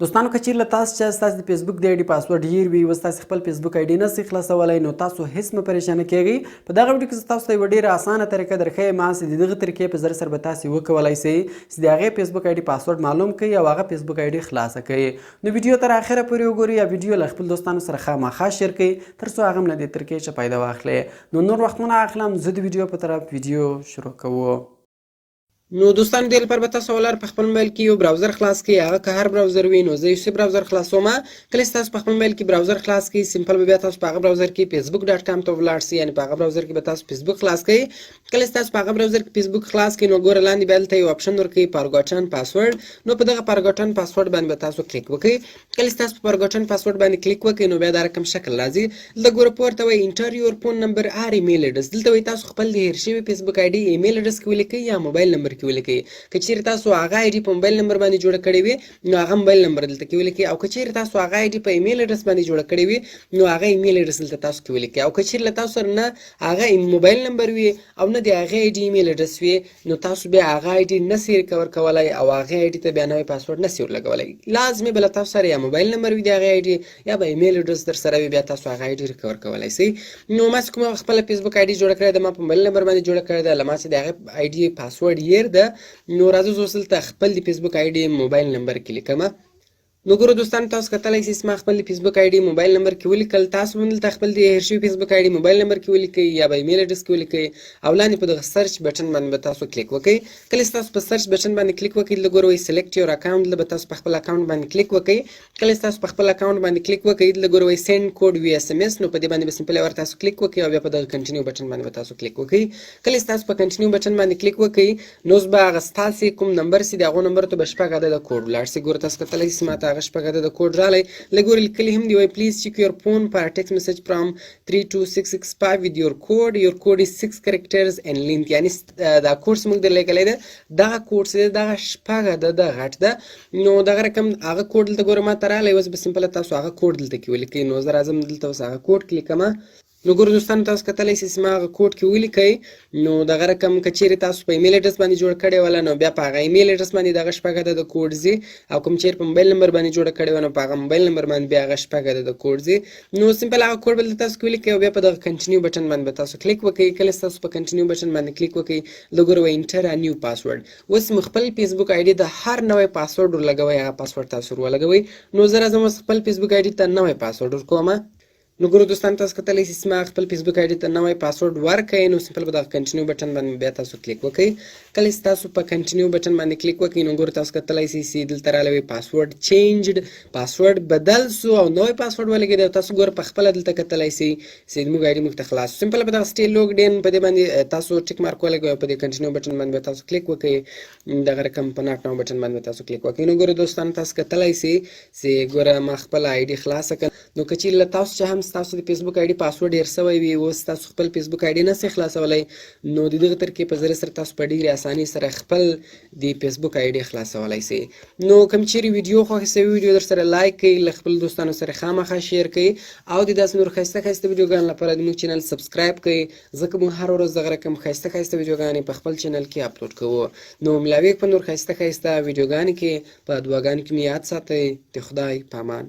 دوستانو که چیرې له تاسو چې ستاسو د فیسبوک د آی ډي پاسورډ هیر وي اوس تاسو خپل فیسبوک آی ډي نسئ خلاصولی نو تاسو هیڅ مه پریشانه کیږئ. په دغه ویډیو کې زه تاسو ته یوه ډېره اسانه طریقه درښیم چې د دغه طریقې په ذریعه سره به تاسې وکولی سئ چې د هغې فیسبوک آی ډي پاسورډ معلوم کړئ او هغه فیسبوک آی ډي خلاصه کړئ. نو ویډیو تر اخره پورې وګورئ یا ویډیو له خپل دوستانو سره خامخا شیر کړئ تر څو هغه هم له دې طریقې څخه فایده واخلي. نو نور وخت مه اخلم، زه د ویډیو په طرف ویډیو شروع کوو. نو دوستانو دې لپاره به تاسو ولر په خپل موبایل کې یو براوزر خلاص کړئ. هغه که هر براوزر وي نو زه یو سی براوزر خلاصوم. کله چې تاسو په خپل موبایل کې براوزر خلاص کړئ سمپل به بیا تاسو په هغه براوزر کې facebook.com ته ولاړ شئ، یعنې په هغه براوزر کې به تاسو فیسبوک خلاص کړئ. کله چې تاسو په هغه براوزر کې فیسبوک خلاص کړئ نو ګوره لاندې بیا دلته یو اپشن ورکوي فارګوټن پاسورډ. نو په دغه فارګوټن پاسورډ باندې به تاسو کلیک وکړئ. کله چې تاسو په فارګوټن پاسورډ باندې کلیک وکړئ نو بیا دا رقم شکل راځي. دلته ګوره پورته وایي انټر یور فون نمبر آر ایمیل اډرس. دلته وایي تاسو خپل د هیر شوي فیسبوک آی ډي ایمیل اډرس کې ولیکئ یا موبایل نمبر کې ولیکئ. که چیرې تاسو هغه آی ډي په موبایل نمبر باندې جوړه کړې وي نو هغه موبایل نمبر دلته کې ولیکئ، او که چیرې تاسو هغه آی ډي په ایمیل اډرس باندې جوړه کړې وي نو هغه ایمیل اډرس دلته تاسو کې ولیکئ. او که چیرې له تاسو سره نه هغه موبایل نمبر وي او نه د هغې آی ډي ایمیل اډرس وي نو تاسو بیا هغه آی ډي نسئ ریکور کولی او هغې آی ډي ته بیا نوی پاسورډ نسئ ورلګولی. لازمي به له تاسو سره یا موبایل نمبر وي د هغې آی ډي یا به ایمیل اډرس در سره وي، بیا تاسو هغه آی ډي ریکور کولی سئ. نو ما چې کومه خپله فیسبوک آی ډي جوړه کړې ده ما په موبایل نمبر باندې جوړه کړې ده، له ما چې د هغې آی ډي پاسورډ هیر ده نو راځه زه اوس دلته خپل د فیسبوک آی ډي موبایل نمبر کې لیکم. نو ګورو دوستانو تاسو کتلی سئ ما خپل د فیسبوک آی ډي موبایل نمبر کې ولیکل. تاسو هم دلته خپل د هیر شوي فیسبوک آی ډي موبایل نمبر کې ولیکئ یا به ایمیل اډرس کې ولیکئ او لاندې په دغه سرچ بټن باندې به تاسو کلیک وکئ. کله چې تاسو په سرچ بټن باندې کلیک وکئ دلته ګوره وایي سلیکټ یور اکاونټ، دلته به تاسو په خپل اکاونټ باندې کلیک وکئ. کله چې تاسو په خپل اکاونټ باندې کلیک وکئ دلته ګوره وایي سینډ کوډ وی اس ام اس، نو په دې باندې به سمپل ور تاسو کلیک وکئ او بیا په دغه کنټینیو بټن باندې به تاسو کلیک وکئ. کله چې تاسو په کنټینیو بټن باندې کلیک وکئ نو اوس به هغه ستاسې کوم نمبر سي د هغو نمبر ته به 6 عدده کوډ ولاړ سي. ګوره تاسو کتلی سئ ماته هغه 6 عدده کوډ راغلی. لږ ور لیکلي هم دي وایي پلیز چیک یور فون فار ټیکسټ میسج فرام 32665 with your code is 6 characters and length. یعنې دا کوډ چې موږ در لیکلی دی دغه کوډ چې دی دغه 6 عدده غټ ده. نو دغه رقم هغه کوډ دلته ګوره ماته راغلی. اوس به سمپله تاسو هغه کوډ دلته کې ولیکئ. نو زه راځم دلته اوس هغه کوډ کې لیکمه. نو ګورو دوستانو تاسو کتلی سئ چې ما هغه کوډ کې ولیکئ. نو دغه رقم که چیرې تاسو په ایمیل اډرس باندې جوړه کړې وله نو بیا په هغه ایمیل اډرس باندې دغه 6 عدده کوډ ځي، او کوم چیرې په موبایل نمبر باندې جوړه کړې وه نو په هغه موبایل نمبر باندې بیا هغه 6 عدده کوډ ځي. نو سمپل هغه کوډ به دلته تاسو کې ولیکئ او بیا په دغه کنټینیو بټن باندې به تاسو کلیک وکئ. کله چې تاسو په کنټینیو بټن باندې کلیک وکئ د ګوره وایي انټر ا نیو پاسورډ. اوس مو خپل فیسبوک آی ډي د هر نوی پاسورډ ورلګوئ، هغه پاسورډ تاسو ورولګوئ. نو زه راځم اوس خپل فیسبوک آی ډي ته نوی پاسورډ ورکوم. نو ګورو دوستانو تاسو کتلی سئ چې ما خپل فیسبوک آی ډي ته نوی پاسورډ ورکړئ. نو سمپل به دغه کنټینیو بټن باندې بیا تاسو کلیک وکئ. کله چې تاسو په کنټینیو بټن باندې کلیک وکئ نو ګورو تاسو کتلی سئ چې دلته راغلی وایي پاسورډ چینجډ، پاسورډ بدل سو او نوی پاسورډ ولګېدی. او تاسو ګوره پخپله دلته کتلی سئ چې زموږ آی ډي موږ ته خلاص. سمپل به دغه سټې لوګډ ان په دې باندې تاسو ټیک مارک ولګوئ او په دې کنټینیو بټن باندې به تاسو کلیک وکئ. دغه رقم په ناټ ناو بټن باندې به تاسو کلیک وکئ. نو ګوره دوستانو تاسو کتلی سئ چې ګوره ما خپل آی ډي خلاصه کړه. نو که چیرې له تاسو چې هم ستاسو د فیسبوک آی ډي پاسورډ هیر سوی وي اوس تاسو خپل فیسبوک آی ډي نسئ خلاصولی نو د دغه طریقې په ذریعه سره تاسو په ډېرې اسانۍ سره خپل د فیسبوک آی ډي خلاصولی سئ. نو کوم چیرې ویډیو خوښه سوي ویډیو در سره لایک کړئ، له خپلو دوستانو سره خامخا شیر کړئ او د داسې نور ښایسته ښایسته ویډیوګانو لپاره زموږ چینل سبسکرایب کړئ، ځکه موږ هره ورځ دغه رقم ښایسته ښایسته ویډیوګانې په خپل چینل کې اپلوډ کوو. نو ملاویږو په نور ښایسته ښایسته ویډیوګانو کې. په دعاګانو کې مې یاد ساتئ. د خدای په امان.